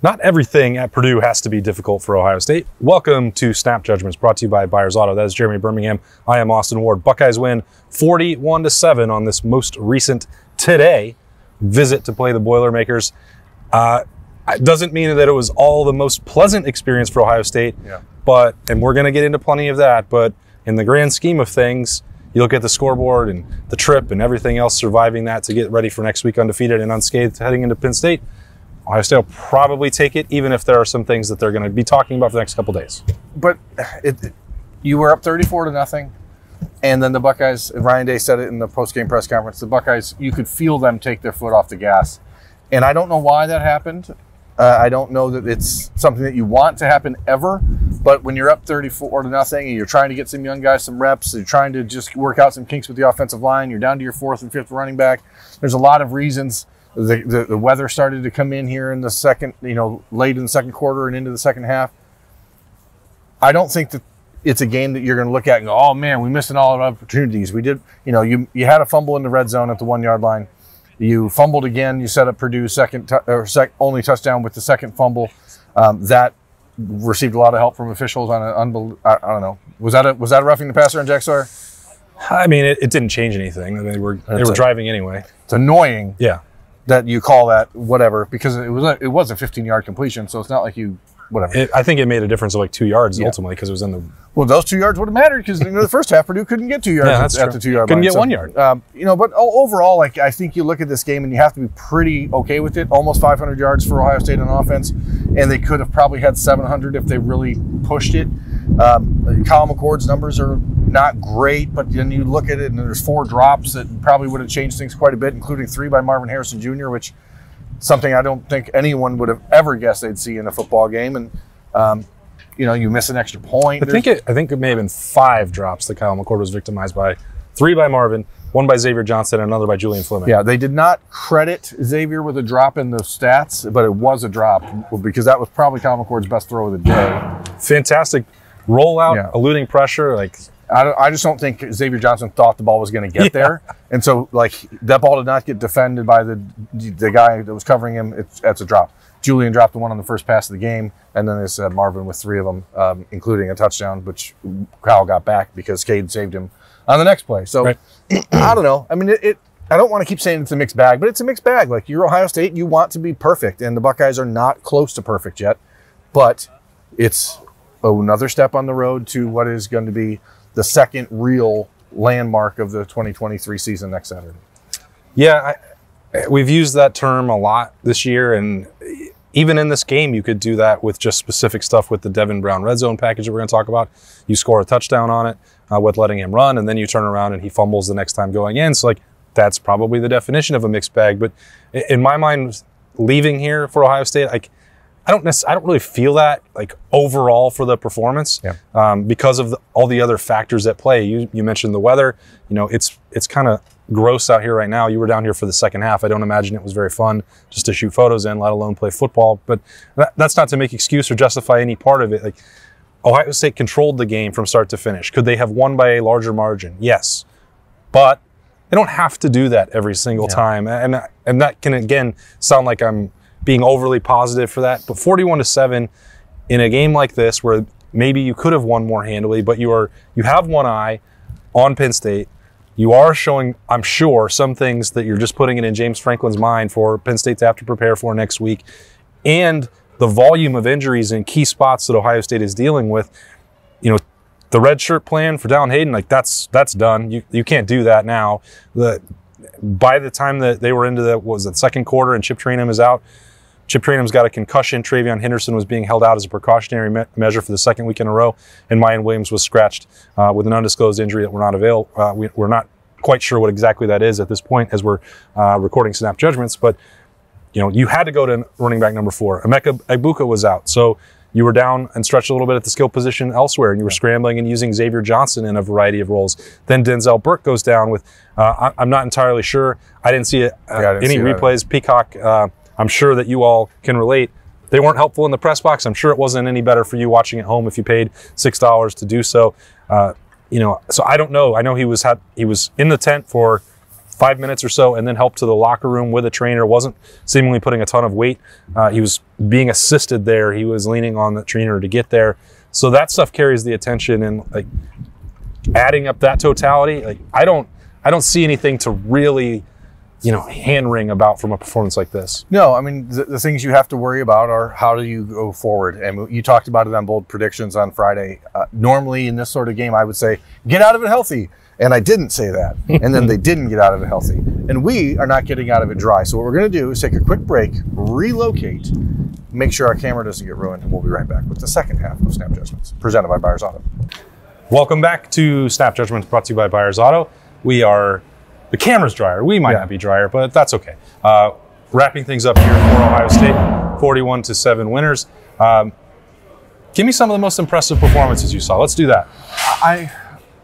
Not everything at Purdue has to be difficult for Ohio State. Welcome to Snap Judgments, brought to you by Byers Auto. That is Jeremy Birmingham. I am Austin Ward. Buckeyes win 41-7 on this most recent today visit to play the Boilermakers. It doesn't mean that it was all the most pleasant experience for Ohio State, and we're going to get into plenty of that, but in the grand scheme of things, you look at the scoreboard and the trip and everything else, surviving that to get ready for next week undefeated and unscathed heading into Penn State. Ohio State will probably take it, even if there are some things that they're going to be talking about for the next couple days. But you were up 34-0, and then the Buckeyes, Ryan Day said it in the post-game press conference, the Buckeyes, you could feel them take their foot off the gas. And I don't know why that happened. I don't know that it's something that you want to happen ever, but when you're up 34-0 and you're trying to get some young guys some reps, you're trying to just work out some kinks with the offensive line, you're down to your fourth and fifth running back, there's a lot of reasons. The weather started to come in here in the second, late in the second quarter and into the second half. I don't think that it's a game that you're going to look at and go, oh man, we missed all our opportunities. We did, you had a fumble in the red zone at the 1 yard line. You fumbled again. You set up Purdue's only touchdown with the second fumble. That received a lot of help from officials on an I don't know. Was that a roughing the passer on Jack Sawyer? I mean, it didn't change anything. They were driving anyway. It's annoying. Yeah. That you call that whatever, because it was a 15-yard completion, so it's not like you whatever. I think it made a difference of like 2 yards ultimately, because it was in the. Well, those 2 yards would have mattered because the first half Purdue couldn't get 2 yards at the 2 yard line. Couldn't get 1 yard. But overall, I think you look at this game and you have to be pretty okay with it. Almost 500 yards for Ohio State on offense, and they could have probably had 700 if they really pushed it. Kyle McCord's numbers are not great, but then you look at it and there's 4 drops that probably would have changed things quite a bit, including 3 by Marvin Harrison Jr., which something I don't think anyone would have ever guessed they'd see in a football game. And you miss an extra point. I think it may have been 5 drops that Kyle McCord was victimized by. 3 by Marvin, 1 by Xavier Johnson, and another by Julian Fleming. Yeah, they did not credit Xavier with a drop in the stats, but it was a drop because that was probably Kyle McCord's best throw of the day. Fantastic rollout, eluding pressure. I just don't think Xavier Johnson thought the ball was going to get there. And so, that ball did not get defended by the guy that was covering him. That's a drop. Julian dropped the one on the first pass of the game, and then it's Marvin with 3 of them, including a touchdown, which Kyle got back because Cade saved him on the next play. So, I don't know. I mean, I don't want to keep saying it's a mixed bag, but it's a mixed bag. You're Ohio State, you want to be perfect, and the Buckeyes are not close to perfect yet. But it's another step on the road to what is going to be the second real landmark of the 2023 season next Saturday. Yeah, we've used that term a lot this year, and even in this game, you could do that with just specific stuff with the Devin Brown red zone package that we're going to talk about. You score a touchdown on it with letting him run, and then you turn around and he fumbles the next time going in. So, that's probably the definition of a mixed bag. But in my mind, leaving here for Ohio State, I don't really feel that overall for the performance because of all the other factors at play. You mentioned the weather. It's kind of gross out here right now. You were down here for the second half. I don't imagine it was very fun just to shoot photos in, let alone play football. But that's not to make excuse or justify any part of it. Ohio State controlled the game from start to finish. Could they have won by a larger margin? Yes, but they don't have to do that every single time. And that can again sound like I'm being overly positive for that, but 41-7 in a game like this where maybe you could have won more handily, but you have one eye on Penn State. You are showing, I'm sure, some things that you're just putting it in James Franklin's mind for Penn State to have to prepare for next week. And the volume of injuries in key spots that Ohio State is dealing with, the red shirt plan for Dallin Hayden, that's done. You can't do that now. By the time that they were into the second quarter and Chip Trayanum is out, Chip Trayanum's got a concussion. Travion Henderson was being held out as a precautionary measure for the second week in a row, and Mayan Williams was scratched with an undisclosed injury that we're not quite sure what exactly that is at this point as we're recording Snap Judgments. But you had to go to running back number 4. Emeka Egbuka was out, so you were down and stretched a little bit at the skill position elsewhere, and you were scrambling and using Xavier Johnson in a variety of roles. Then Denzel Burke goes down with I'm not entirely sure. I didn't see any replays. Peacock. I'm sure that you all can relate. They weren't helpful in the press box. I'm sure it wasn't any better for you watching at home if you paid $6 to do so. So I don't know. I know he was in the tent for 5 minutes or so, and then helped to the locker room with a trainer. Wasn't seemingly putting a ton of weight. He was being assisted there. He was leaning on the trainer to get there. So that stuff carries the attention, and like adding up that totality, like I don't see anything to really, hand wring about from a performance like this. No, I mean, the things you have to worry about are how do you go forward? And you talked about it on bold predictions on Friday. Normally in this sort of game, I would say, get out of it healthy. And I didn't say that. And then they didn't get out of it healthy. And we are not getting out of it dry. So what we're going to do is take a quick break, relocate, make sure our camera doesn't get ruined, and we'll be right back with the second half of Snap Judgments, presented by Byers Auto. Welcome back to Snap Judgments, brought to you by Byers Auto. The camera's drier. We might not be drier, but that's okay. Wrapping things up here for Ohio State, 41-7 winners. Give me some of the most impressive performances you saw. Let's do that.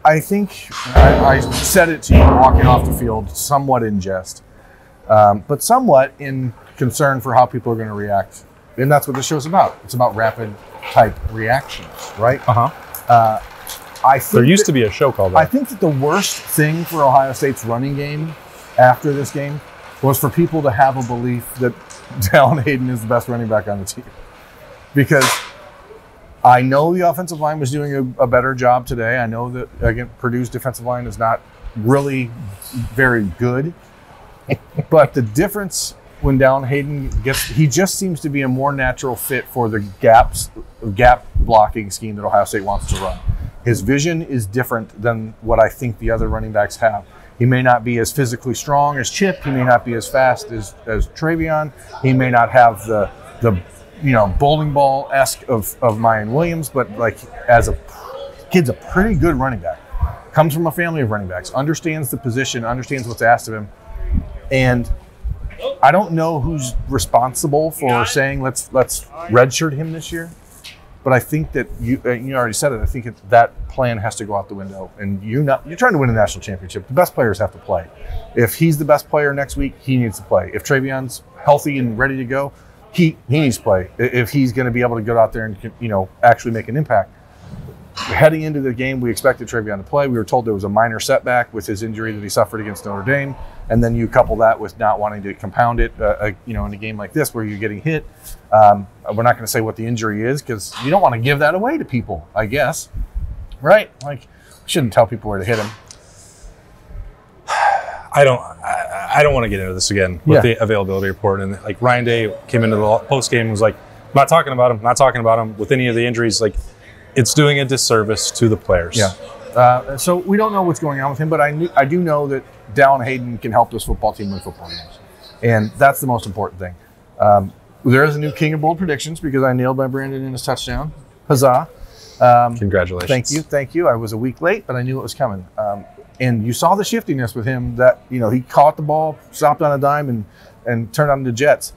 I think I said it to you walking off the field, somewhat in jest, but somewhat in concern for how people are going to react. And that's what this show's about. It's about rapid type reactions, right? There used to be a show called that. I think that the worst thing for Ohio State's running game after this game was for people to have a belief that Dallin Hayden is the best running back on the team. Because I know the offensive line was doing a better job today. I know that, again, Purdue's defensive line is not really very good. But the difference when Dallin Hayden he just seems to be a more natural fit for the gap blocking scheme that Ohio State wants to run. His vision is different than what I think the other running backs have. He may not be as physically strong as Chip. He may not be as fast as Travion. He may not have the bowling ball-esque of Mayan Williams, but like kid's a pretty good running back. Comes from a family of running backs, understands the position, understands what's asked of him. And I don't know who's responsible for saying let's redshirt him this year. But I think that you already said it. I think that plan has to go out the window. And you're trying to win a national championship. The best players have to play. If he's the best player next week, he needs to play. If Travion's healthy and ready to go, he needs to play. If he's going to be able to go out there and actually make an impact. Heading into the game, we expected Travion to play. We were told there was a minor setback with his injury that he suffered against Notre Dame. And then you couple that with not wanting to compound it, in a game like this where you're getting hit. We're not going to say what the injury is because you don't want to give that away to people, I guess. Right? Like, we shouldn't tell people where to hit him. I don't want to get into this again with the availability report. And like Ryan Day came into the post game and was like, I'm not talking about him with any of the injuries. Like, it's doing a disservice to the players. Yeah. So we don't know what's going on with him, but I do know that Dallin Hayden can help this football team win football games. And that's the most important thing. There is a new king of bold predictions because I nailed my Brandon in his touchdown. Huzzah. Congratulations. Thank you. I was a week late, but I knew it was coming. And you saw the shiftiness with him that, he caught the ball, stopped on a dime, and turned on the Jets.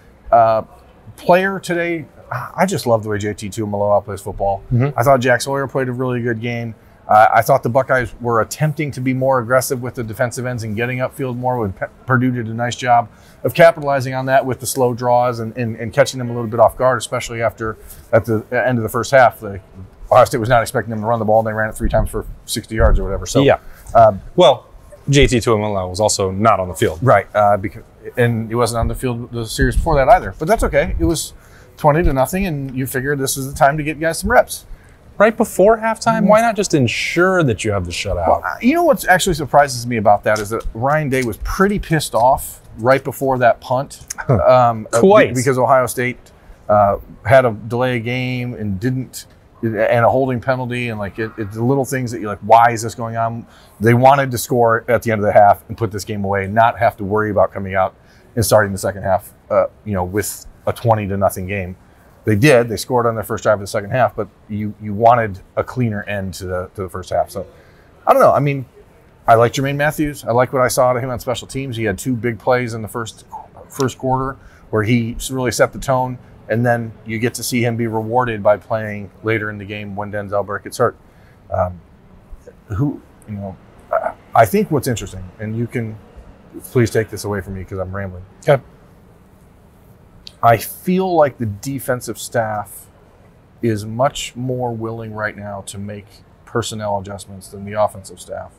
Player today, I just love the way JT Tuimoloau plays football. Mm-hmm. I thought Jack Sawyer played a really good game. I thought the Buckeyes were attempting to be more aggressive with the defensive ends and getting upfield more. When Purdue did a nice job of capitalizing on that with the slow draws and catching them a little bit off guard, especially at the end of the first half. Ohio State was not expecting them to run the ball, and they ran it 3 times for 60 yards or whatever. So JT Tuimoloau was also not on the field. Right, and he wasn't on the field the series before that either. But that's okay. It was 20-0, and you figured this was the time to get guys some reps. Right before halftime, why not just ensure that you have the shutout? Well, what actually surprises me about that is that Ryan Day was pretty pissed off right before that punt. Twice. Because Ohio State had a delay a game and a holding penalty, and it's the little things that you're like, why is this going on? They wanted to score at the end of the half and put this game away and not have to worry about coming out and starting the second half, with a 20-0 game. They did. They scored on their first drive of the second half, but you wanted a cleaner end to the first half. So, I don't know. I mean, I like Jermaine Matthews. I like what I saw out of him on special teams. He had 2 big plays in the first quarter where he really set the tone, and then you get to see him be rewarded by playing later in the game when Denzel Burke gets hurt. I think what's interesting, and you can please take this away from me because I'm rambling. Okay. I feel like the defensive staff is much more willing right now to make personnel adjustments than the offensive staff.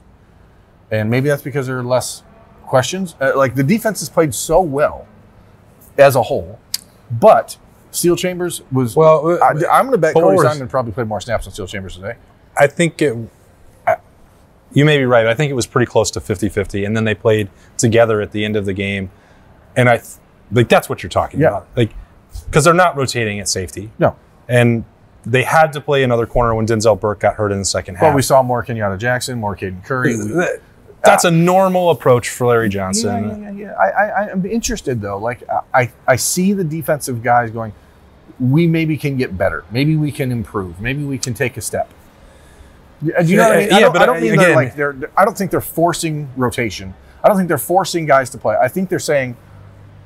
And maybe that's because they're less questions. Like the defense has played so well as a whole, but Steel Chambers was. Well, I'm going to bet Cody Simon probably played more snaps than Steel Chambers today. I think you may be right. I think it was pretty close to 50-50, and then they played together at the end of the game, and that's what you're talking about, like because they're not rotating at safety. No, and they had to play another corner when Denzel Burke got hurt in the second half. Well, we saw more Kenyatta Jackson, more Caden Curry. That's a normal approach for Larry Johnson. Yeah. I'm interested though. Like I see the defensive guys going, we maybe can get better. Maybe we can improve. Maybe we can take a step. Do you know what I mean? I don't mean I don't think they're forcing rotation. I don't think they're forcing guys to play. I think they're saying,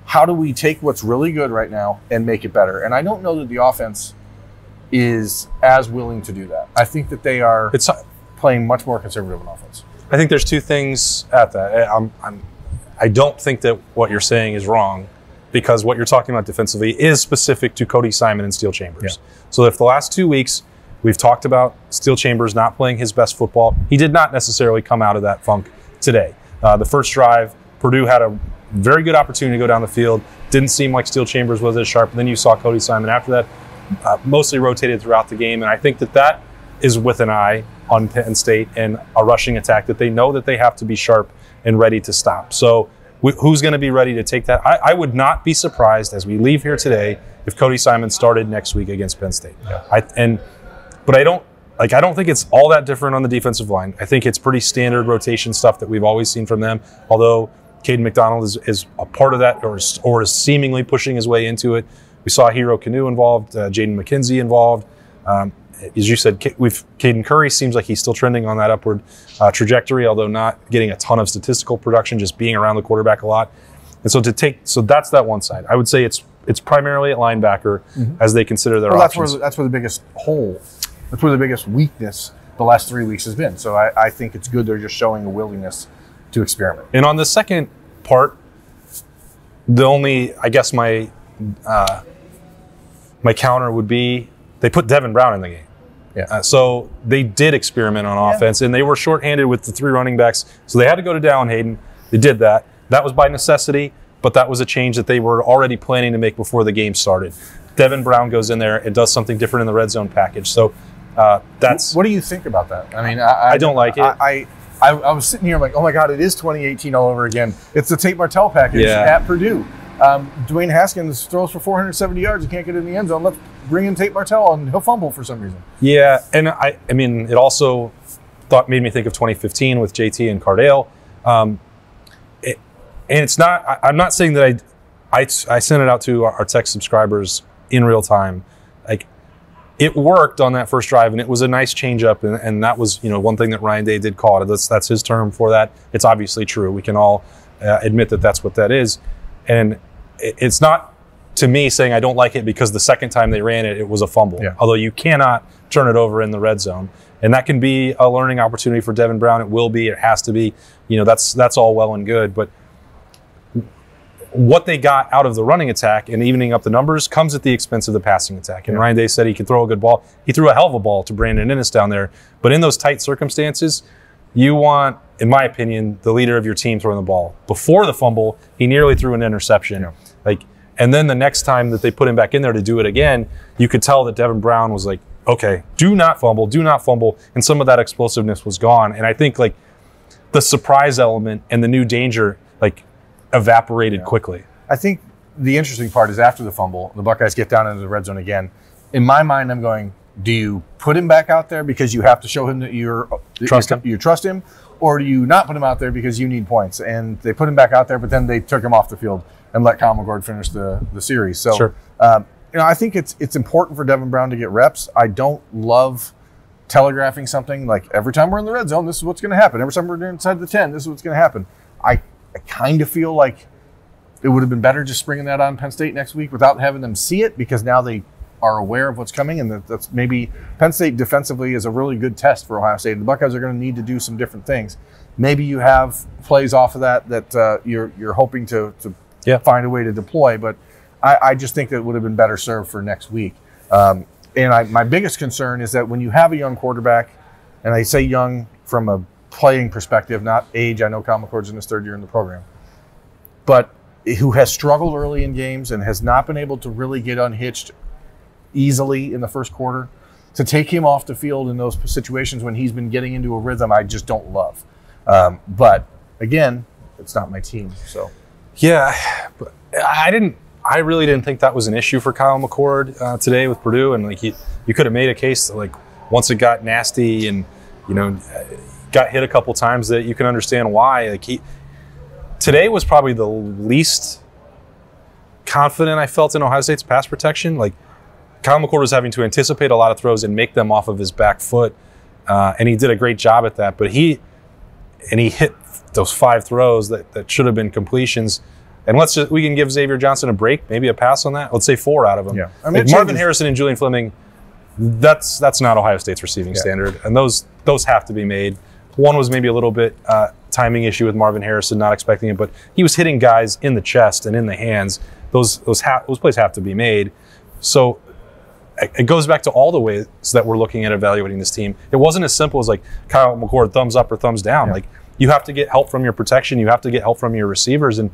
how do we take what's really good right now and make it better? And I don't know that the offense is as willing to do that. I think that they are playing much more conservative on offense. I think there's two things at that. I don't think that what you're saying is wrong, because what you're talking about defensively is specific to Cody Simon and Steel Chambers. Yeah. So if the last 2 weeks we've talked about Steel Chambers not playing his best football, he did not necessarily come out of that funk today. The first drive, Purdue had a very good opportunity to go down the field. Didn't seem like Steel Chambers was as sharp. And then you saw Cody Simon after that, mostly rotated throughout the game. And I think that is with an eye on Penn State and a rushing attack that they know that they have to be sharp and ready to stop. So who's going to be ready to take that? I would not be surprised as we leave here today if Cody Simon started next week against Penn State. Yeah. But I don't think it's all that different on the defensive line. I think it's pretty standard rotation stuff that we've always seen from them, although Caden McDonald is a part of that or is seemingly pushing his way into it. We saw Hero Canoe involved, Jaden McKenzie involved. As you said, Caden Curry seems like he's still trending on that upward trajectory, although not getting a ton of statistical production, just being around the quarterback a lot. And so that's that one side. I would say it's primarily at linebacker as they consider their options. That's where the biggest hole, that's where the biggest weakness the last 3 weeks has been. So I think it's good they're just showing a willingness to experiment. And on the second part, the only, I guess my counter would be they put Devin Brown in the game. Yeah. So they did experiment on offense, and they were shorthanded with the 3 running backs. So they had to go to Dallin Hayden. They did that. That was by necessity, but that was a change that they were already planning to make before the game started. Devin Brown goes in there and does something different in the red zone package. So that's... What do you think about that? I mean, I don't like it. I was sitting here like, oh my God, it is 2018 all over again. It's the Tate Martell package at Purdue. Dwayne Haskins throws for 470 yards and can't get in the end zone. Let's bring in Tate Martell and he'll fumble for some reason. Yeah, and I mean, it also made me think of 2015 with JT and Cardale. And it's not, I'm not saying that I sent it out to our tech subscribers in real time. Like, it worked on that first drive, and it was a nice change up, and that was, one thing that Ryan Day did call it. That's his term for that. It's obviously true. We can all admit that that's what that is. And it's not, to me, saying I don't like it because the second time they ran it, it was a fumble. Yeah. Although you cannot turn it over in the red zone. And that can be a learning opportunity for Devin Brown. It will be. It has to be. That's all well and good. But what they got out of the running attack and evening up the numbers comes at the expense of the passing attack. And Ryan Day said he could throw a good ball. He threw a hell of a ball to Brandon Innes down there. But in those tight circumstances, you want, in my opinion, the leader of your team throwing the ball. Before the fumble, he nearly threw an interception. Yeah. And then the next time that they put him back in there to do it again, you could tell that Devin Brown was like, okay, do not fumble. And some of that explosiveness was gone. And I think the surprise element and the new danger evaporated quickly. I think the interesting part is after the fumble, the Buckeyes get down into the red zone again. In my mind, I'm going, do you put him back out there because you have to show him that you trust him, or do you not put him out there because you need points? And they put him back out there, but then they took him off the field and let Kyle McGord finish the series. So, sure. I think it's important for Devin Brown to get reps. I don't love telegraphing something like every time we're in the red zone, this is what's going to happen. Every time we're inside the 10, this is what's going to happen. I kind of feel like it would have been better just springing that on Penn State next week without having them see it, because now they are aware of what's coming, and that's maybe Penn State defensively is a really good test for Ohio State. The Buckeyes are going to need to do some different things. Maybe you have plays off of that you're hoping to find a way to deploy, but I just think that it would have been better served for next week. My biggest concern is that when you have a young quarterback, and I say young from a playing perspective, not age. I know Kyle McCord's in his 3rd year in the program, but who has struggled early in games and has not been able to really get unhitched easily in the first quarter. To take him off the field in those situations when he's been getting into a rhythm, I just don't love. But again, it's not my team. So yeah, but I really didn't think that was an issue for Kyle McCord today with Purdue, and like you could have made a case that like once it got nasty and got hit a couple times that you can understand why. Like today was probably the least confident I felt in Ohio State's pass protection. Like Kyle McCord was having to anticipate a lot of throws and make them off of his back foot, and he did a great job at that. But he hit those 5 throws that should have been completions. And we can give Xavier Johnson a break, maybe a pass on that. Let's say 4 out of them. Yeah, I mean, like Marvin Harrison and Julian Fleming, that's not Ohio State's receiving standard, and those have to be made. One was maybe a little bit timing issue with Marvin Harrison, not expecting it, but he was hitting guys in the chest and in the hands. Those plays have to be made. So it goes back to all the ways that we're looking at evaluating this team. It wasn't as simple as like Kyle McCord, thumbs up or thumbs down. Yeah. Like you have to get help from your protection. You have to get help from your receivers, and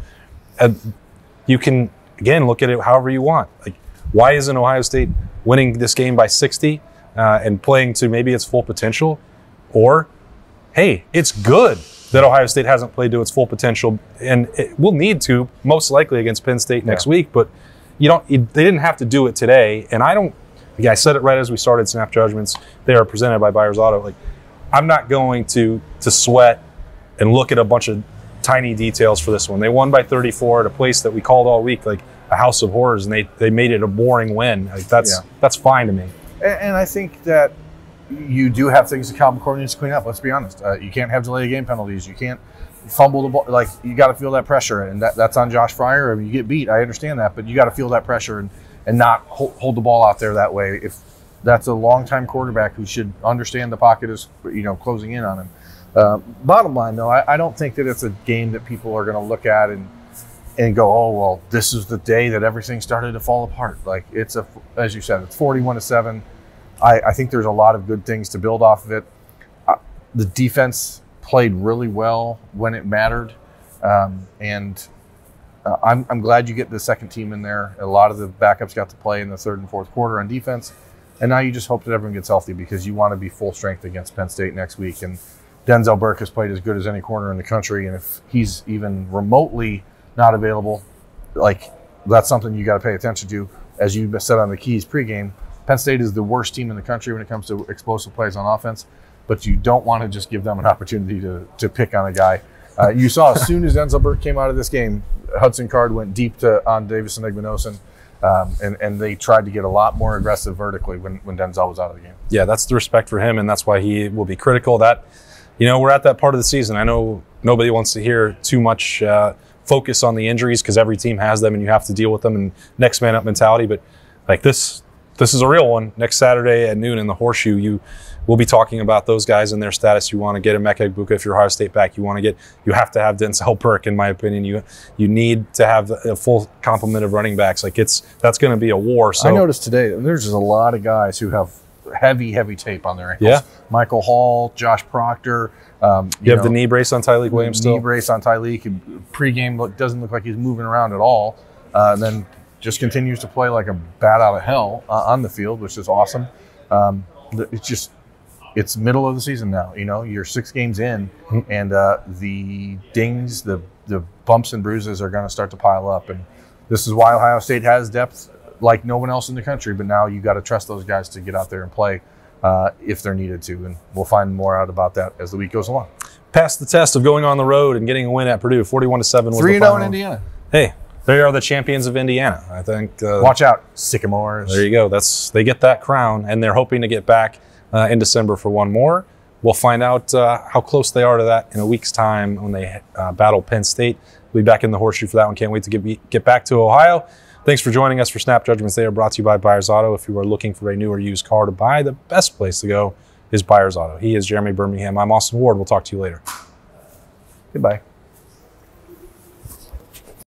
you can again look at it however you want. Like why isn't Ohio State winning this game by 60 and playing to maybe its full potential? Or hey, it's good that Ohio State hasn't played to its full potential, and it will need to most likely against Penn State next week. But they didn't have to do it today, and I said it right as we started. Snap judgments, they are presented by Byers Auto. Like, I'm not going to sweat and look at a bunch of tiny details for this one. They won by 34 at a place that we called all week like a house of horrors, and they made it a boring win. Like that's fine to me. And I think that you do have things that Kyle McCord needs to clean up. Let's be honest. You can't have delay of game penalties. You can't fumble the ball. Like you got to feel that pressure, and that's on Josh Fryer. I mean, you get beat. I understand that, but you got to feel that pressure and not hold the ball out there that way. If that's a long-time quarterback who should understand the pocket is closing in on him. Bottom line, though, I don't think that it's a game that people are going to look at and go, oh well, this is the day that everything started to fall apart. Like as you said, it's 41-7. I think there's a lot of good things to build off of it. The defense played really well when it mattered, and I'm glad you get the second team in there. A lot of the backups got to play in the 3rd and 4th quarter on defense, and now you just hope that everyone gets healthy because you want to be full strength against Penn State next week. And Denzel Burke has played as good as any corner in the country, and if he's even remotely not available, like that's something you got to pay attention to. As you said on the Keys pregame, Penn State is the worst team in the country when it comes to explosive plays on offense, but you don't want to just give them an opportunity to pick on a guy. You saw as soon as Denzel Burke came out of this game, Hudson Card went deep on Davis and Igbinosun, and they tried to get a lot more aggressive vertically when Denzel was out of the game. Yeah, that's the respect for him, and that's why he will be critical. That we're at that part of the season. I know nobody wants to hear too much focus on the injuries because every team has them, and you have to deal with them and next man up mentality. But like this is a real one. Next Saturday at noon in the Horseshoe, we'll be talking about those guys and their status. You want to get Emeka Egbuka if you're Ohio State back. You have to have Denzel Burke, in my opinion. You need to have a full complement of running backs. Like that's going to be a war. So I noticed today there's just a lot of guys who have heavy tape on their ankles. Yeah. Michael Hall, Josh Proctor. You have the knee brace on Tyleik Williams still? Knee brace on Tyleik. Pregame doesn't look like he's moving around at all. And then just continues to play like a bat out of hell on the field, which is awesome. It's middle of the season now. You're 6 games in, and the dings, the bumps and bruises are going to start to pile up. And this is why Ohio State has depth like no one else in the country. But now you got to trust those guys to get out there and play if they're needed to. And we'll find more out about that as the week goes along. Passed the test of going on the road and getting a win at Purdue. 41-7 was the final. 3-0 in Indiana. Hey. They are the champions of Indiana, I think. Watch out, Sycamores. There you go. They get that crown, and they're hoping to get back in December for one more. We'll find out how close they are to that in a week's time when they battle Penn State. We'll be back in the Horseshoe for that one. Can't wait to get back to Ohio. Thanks for joining us for Snap Judgments. They are brought to you by Byers Auto. If you are looking for a new or used car to buy, the best place to go is Byers Auto. He is Jeremy Birmingham. I'm Austin Ward. We'll talk to you later. Goodbye.